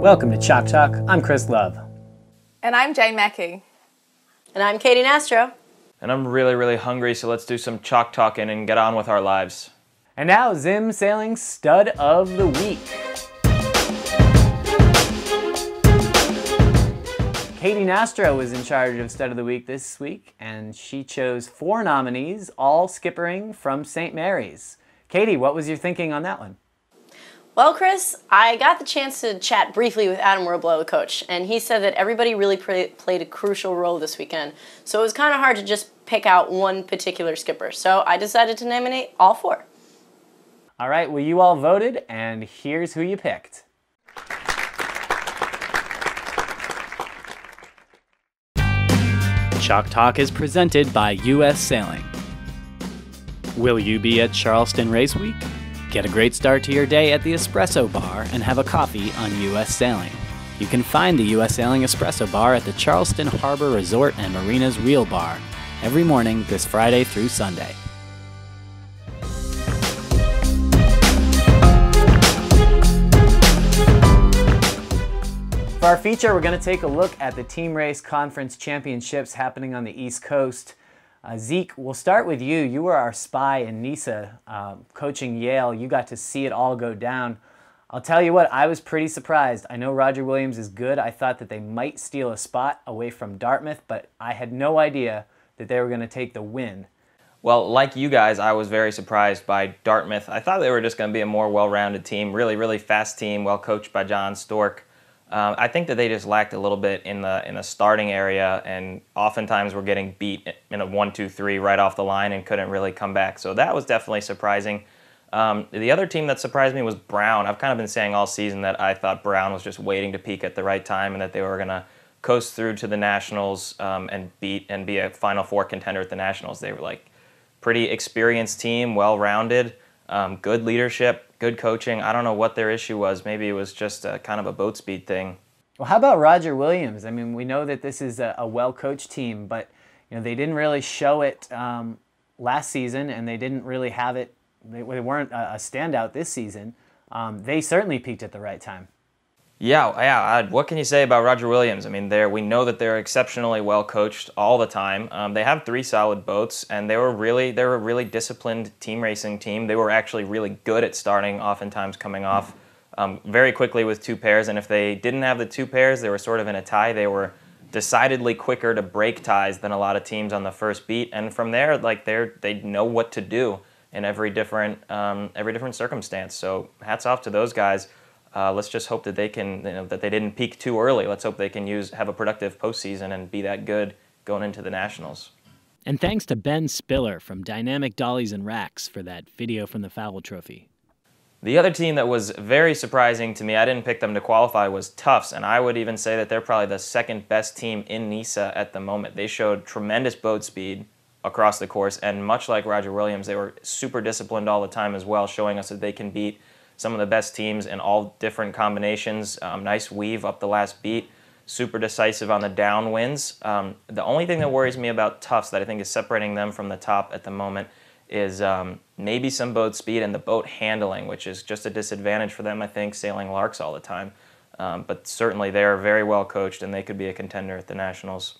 Welcome to Chalk Talk. I'm Chris Love. And I'm Jane Mackey. And I'm Katie Nastro. And I'm really hungry, so let's do some chalk talking and get on with our lives. And now, Zim Sailing Stud of the Week. Katie Nastro was in charge of Stud of the Week this week, and she chose 4 nominees, all skippering from St. Mary's. Katie, what was your thinking on that one? Well, Chris, I got the chance to chat briefly with Adam Roblo, the coach, and he said that everybody really played a crucial role this weekend. So it was kind of hard to just pick out one particular skipper. So I decided to nominate all 4. All right, well, you all voted, and here's who you picked. Chalk Talk is presented by U.S. Sailing. Will you be at Charleston Race Week? Get a great start to your day at the Espresso Bar and have a coffee on U.S. Sailing. You can find the U.S. Sailing Espresso Bar at the Charleston Harbor Resort and Marina's Reel Bar every morning this Friday through Sunday. For our feature, we're going to take a look at the Team Race Conference Championships happening on the East Coast. Zeke, we'll start with you. You were our spy in NISA, coaching Yale. You got to see it all go down. I'll tell you what, I was pretty surprised. I know Roger Williams is good. I thought that they might steal a spot away from Dartmouth, but I had no idea that they were going to take the win. Well, like you guys, I was very surprised by Dartmouth. I thought they were just going to be a more well-rounded team, really fast team, well coached by John Stork. I think that they just lacked a little bit in the starting area, and oftentimes were getting beat in a 1-2-3 right off the line and couldn't really come back. So that was definitely surprising. The other team that surprised me was Brown. I've kind of been saying all season that I thought Brown was just waiting to peak at the right time and that they were going to coast through to the Nationals and be a Final Four contender at the Nationals. They were like pretty experienced team, well-rounded, good leadership. Good coaching. I don't know what their issue was. Maybe it was just a kind of a boat speed thing. Well, how about Roger Williams? I mean, we know that this is a well-coached team, but you know they didn't really show it last season, and they didn't really have it. They weren't a standout this season. They certainly peaked at the right time. Yeah. What can you say about Roger Williams? I mean, we know that they're exceptionally well coached all the time. They have 3 solid boats, and they're a really disciplined team racing team. They were actually really good at starting, oftentimes coming off very quickly with 2 pairs. And if they didn't have the 2 pairs, they were sort of in a tie. They were decidedly quicker to break ties than a lot of teams on the first beat. And from there, like they know what to do in every different circumstance. So hats off to those guys. Let's just hope that they can, that they didn't peak too early. Let's hope they can have a productive postseason and be that good going into the Nationals. And thanks to Ben Spiller from Dynamic Dollies and Racks for that video from the Fowl Trophy. The other team that was very surprising to me, I didn't pick them to qualify, was Tufts, and I would even say that they're probably the second best team in NISA at the moment. They showed tremendous boat speed across the course, and much like Roger Williams, they were super disciplined all the time as well, showing us that they can beat some of the best teams in all different combinations. Nice weave up the last beat, super decisive on the downwinds. The only thing that worries me about Tufts that I think is separating them from the top at the moment is maybe some boat speed and the boat handling, which is just a disadvantage for them, I think, sailing larks all the time. But certainly they're very well coached and they could be a contender at the Nationals.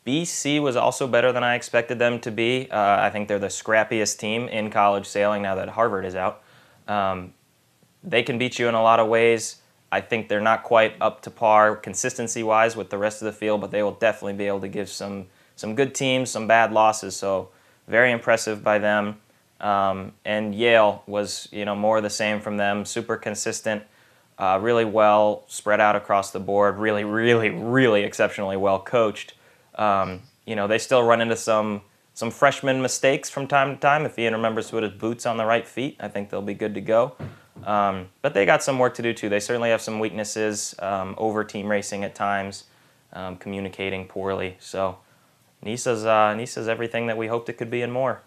BC was also better than I expected them to be. I think they're the scrappiest team in college sailing now that Harvard is out. They can beat you in a lot of ways. I think they're not quite up to par consistency-wise with the rest of the field, but they will definitely be able to give some good teams some bad losses. So very impressive by them. And Yale was more of the same from them. Super consistent, really well spread out across the board. Really exceptionally well coached. They still run into some freshman mistakes from time to time. If Ian remembers to put his boots on the right feet, I think they'll be good to go. But they got some work to do too. They certainly have some weaknesses, over team racing at times, communicating poorly. So NISA's everything that we hoped it could be and more.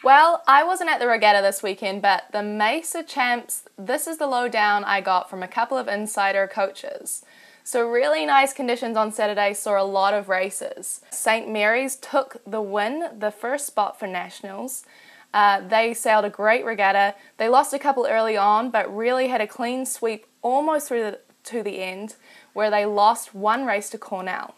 Well, I wasn't at the regatta this weekend, but the Mesa Champs, this is the lowdown I got from a couple of insider coaches. So really nice conditions on Saturday, saw a lot of races. St. Mary's took the win, the first spot for Nationals. They sailed a great regatta. They lost a couple early on, but really had a clean sweep almost through to the end, where they lost one race to Cornell.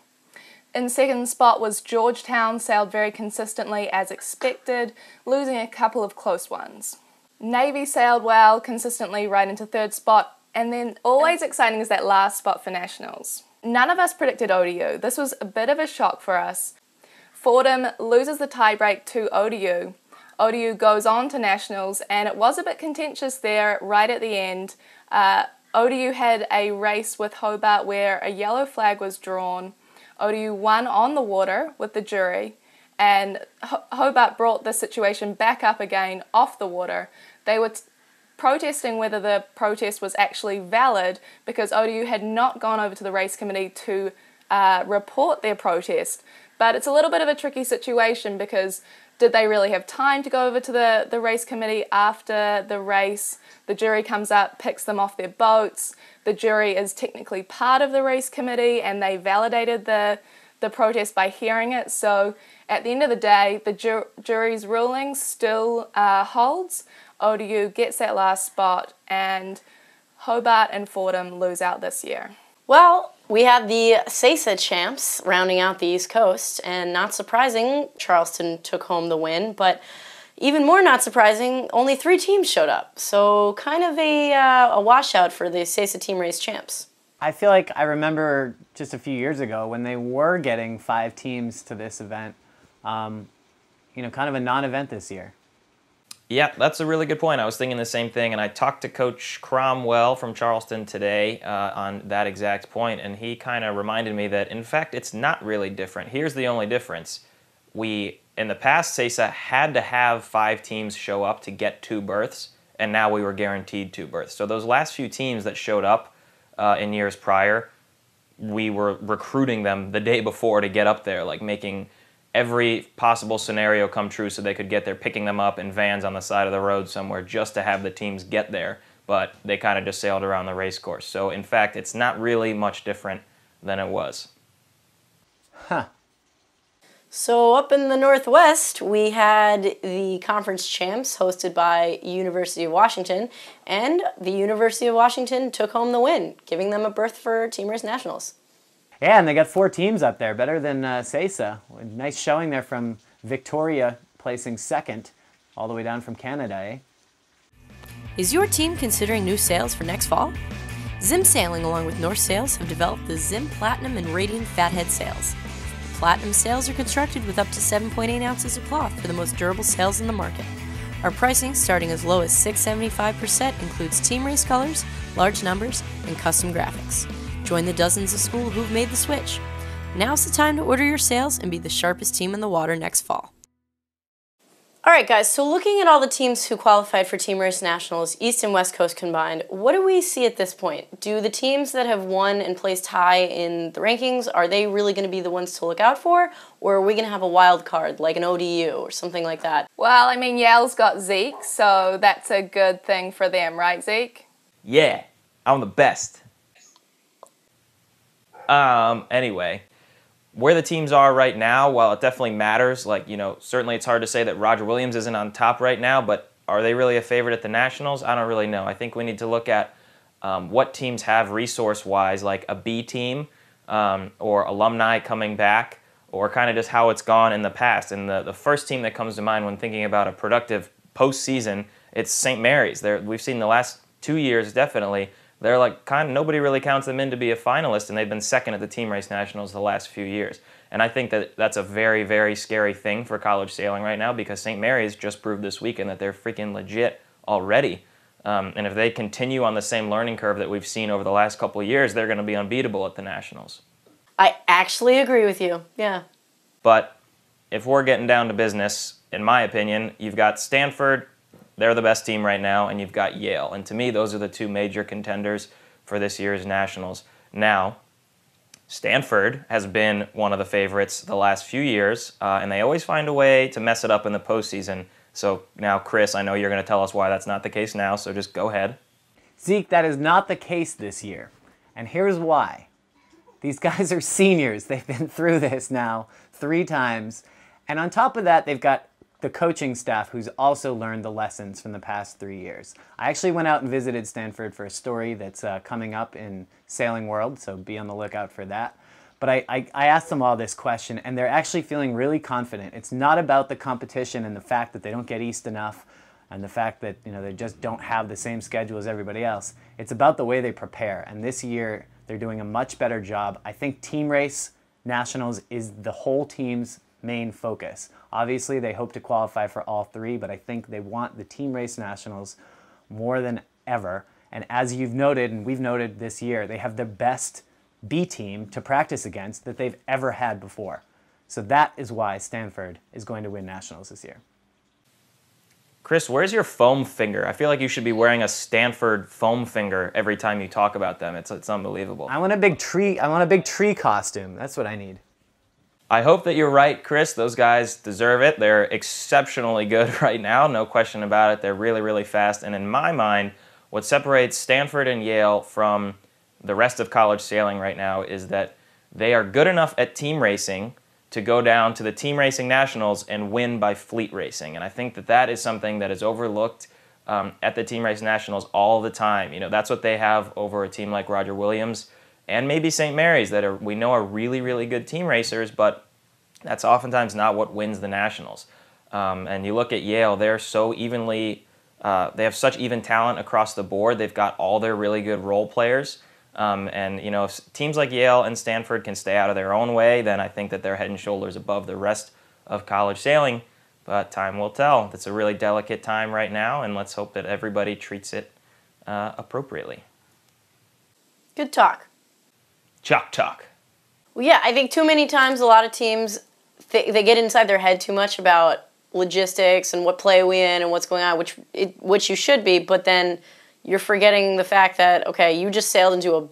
In second spot was Georgetown, sailed very consistently as expected, losing a couple of close ones. Navy sailed well, consistently right into third spot, and then always exciting is that last spot for Nationals. None of us predicted ODU. This was a bit of a shock for us. Fordham loses the tiebreak to ODU. ODU goes on to Nationals, and it was a bit contentious there right at the end. ODU had a race with Hobart where a yellow flag was drawn. ODU won on the water with the jury, and Hobart brought the situation back up again off the water. They were protesting whether the protest was actually valid because ODU had not gone over to the race committee to report their protest. But it's a little bit of a tricky situation because did they really have time to go over to the race committee after the race? The jury comes up, picks them off their boats. The jury is technically part of the race committee and they validated the protest by hearing it. So at the end of the day, the jury's ruling still holds. ODU gets that last spot and Hobart and Fordham lose out this year. Well, we had the CESA champs rounding out the East Coast, and not surprising, Charleston took home the win, but even more not surprising, only 3 teams showed up. So kind of a washout for the CESA team race champs. I feel like I remember just a few years ago when they were getting 5 teams to this event, kind of a non-event this year. Yeah, that's a really good point. I was thinking the same thing, and I talked to Coach Cromwell from Charleston today on that exact point, and he kind of reminded me that, in fact, it's not really different. Here's the only difference. In the past, CESA had to have 5 teams show up to get 2 berths, and now we were guaranteed 2 berths. So those last few teams that showed up in years prior, we were recruiting them the day before to get up there, like making every possible scenario come true so they could get there, picking them up in vans on the side of the road somewhere just to have the teams get there, but they kind of just sailed around the race course. So in fact, it's not really much different than it was. Huh. So up in the Northwest, we had the conference champs hosted by University of Washington, and the University of Washington took home the win, giving them a berth for Team Race Nationals. Yeah, and they got 4 teams up there, better than CESA. Nice showing there from Victoria, placing second, all the way down from Canada, eh? Is your team considering new sails for next fall? Zim Sailing along with North Sails have developed the Zim Platinum and Radiant Fathead sails. The Platinum sails are constructed with up to 7.8 ounces of cloth for the most durable sails in the market. Our pricing, starting as low as $6.75 per set, includes team race colors, large numbers, and custom graphics. Join the dozens of schools who've made the switch. Now's the time to order your sails and be the sharpest team in the water next fall. All right, guys, so looking at all the teams who qualified for Team Race Nationals, East and West Coast combined, what do we see at this point? Do the teams that have won and placed high in the rankings, are they really going to be the ones to look out for? Or are we going to have a wild card, like an ODU or something like that? Well, I mean, Yale's got Zeke, so that's a good thing for them, right, Zeke? Yeah, I'm the best. Anyway, where the teams are right now, while it definitely matters, certainly it's hard to say that Roger Williams isn't on top right now, but are they really a favorite at the Nationals? I don't really know. I think we need to look at what teams have resource-wise, like a B team or alumni coming back, or kind of just how it's gone in the past. And the first team that comes to mind when thinking about a productive postseason, it's St. Mary's. We've seen the last 2 years, definitely, they're nobody really counts them in to be a finalist, and they've been second at the Team Race Nationals the last few years. And I think that that's a very, very scary thing for college sailing right now, because St. Mary's just proved this weekend that they're freaking legit already. And if they continue on the same learning curve that we've seen over the last couple of years, they're going to be unbeatable at the Nationals. I actually agree with you, yeah. But if we're getting down to business, in my opinion, you've got Stanford. They're the best team right now, and you've got Yale. And to me, those are the 2 major contenders for this year's Nationals. Now, Stanford has been one of the favorites the last few years, and they always find a way to mess it up in the postseason. So now, Chris, I know you're going to tell us why that's not the case now, so just go ahead. Zeke, that is not the case this year. And here's why. These guys are seniors. They've been through this now 3 times. And on top of that, they've got the coaching staff who's also learned the lessons from the past 3 years. I actually went out and visited Stanford for a story that's coming up in Sailing World, so be on the lookout for that. But I asked them all this question, and they're actually feeling really confident. It's not about the competition and the fact that they don't get East enough and the fact that they just don't have the same schedule as everybody else. It's about the way they prepare, and this year they're doing a much better job. I think Team Race Nationals is the whole team's main focus. Obviously, they hope to qualify for all three, but I think they want the Team Race Nationals more than ever. And as you've noted, and we've noted this year, they have the best B team to practice against that they've ever had before. So that is why Stanford is going to win Nationals this year. Chris, where's your foam finger? I feel like you should be wearing a Stanford foam finger every time you talk about them. It's unbelievable. I want a big tree costume. That's what I need. I hope that you're right, Chris. Those guys deserve it. They're exceptionally good right now, no question about it. They're really, really fast. And in my mind, what separates Stanford and Yale from the rest of college sailing right now is that they are good enough at team racing to go down to the Team Racing Nationals and win by fleet racing. And I think that that is something that is overlooked at the Team Race Nationals all the time. That's what they have over a team like Roger Williams and maybe St. Mary's that we know are really, really good team racers, but that's oftentimes not what wins the Nationals. And you look at Yale, they're so evenly, they have such even talent across the board. They've got all their really good role players. And if teams like Yale and Stanford can stay out of their own way, then I think that they're head and shoulders above the rest of college sailing. But time will tell. It's a really delicate time right now, and let's hope that everybody treats it appropriately. Good talk. Chalk talk. Well, yeah, I think too many times a lot of teams, they get inside their head too much about logistics and what play we in and what's going on, which you should be, but then you're forgetting the fact that, okay, you just sailed into a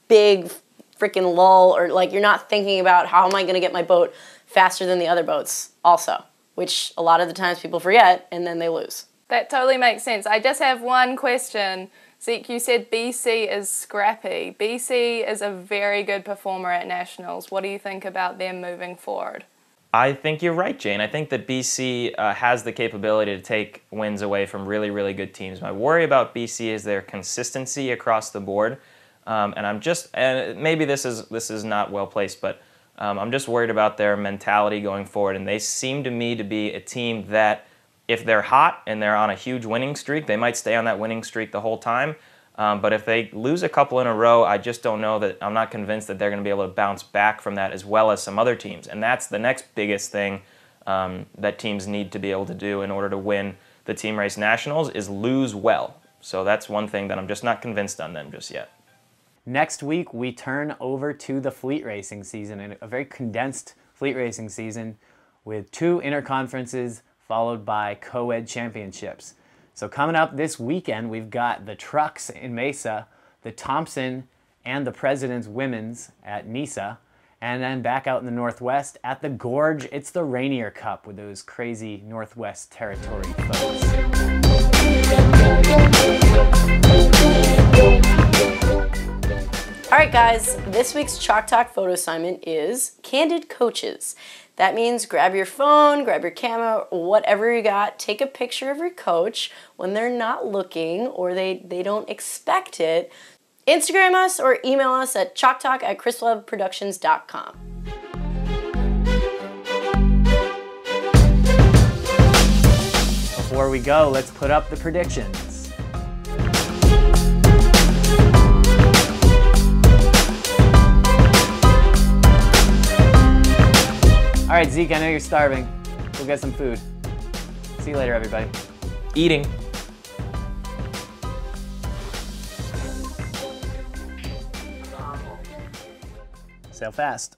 big freaking lull, or like you're not thinking about how am I going to get my boat faster than the other boats also, which a lot of the times people forget and then they lose. That totally makes sense. I just have one question. Zeke, you said BC is scrappy. BC is a very good performer at Nationals. What do you think about them moving forward? I think you're right, Jane. I think that BC has the capability to take wins away from really, really good teams. My worry about BC is their consistency across the board, and maybe this is not well placed, but I'm just worried about their mentality going forward. And they seem to me to be a team that, if they're hot and they're on a huge winning streak, they might stay on that winning streak the whole time. But if they lose a couple in a row, I just don't know that, I'm not convinced that they're going to be able to bounce back from that as well as some other teams. And that's the next biggest thing that teams need to be able to do in order to win the Team Race Nationals is lose well. So that's one thing that I'm just not convinced on them just yet. Next week, we turn over to the fleet racing season, and a very condensed fleet racing season with 2 interconferences followed by co-ed championships. So coming up this weekend, we've got the Trucks in Mesa, the Thompson and the President's Women's at NISA, and then back out in the Northwest at the Gorge, it's the Rainier Cup with those crazy Northwest Territory folks. All right, guys, this week's Chalk Talk photo assignment is Candid Coaches. That means grab your phone, grab your camera, whatever you got, take a picture of your coach when they're not looking or they don't expect it. Instagram us or email us at chalktalk@crisplovproductions.com. Before we go, let's put up the predictions. All right, Zeke, I know you're starving. Go get some food. See you later, everybody. Eating. Sail fast.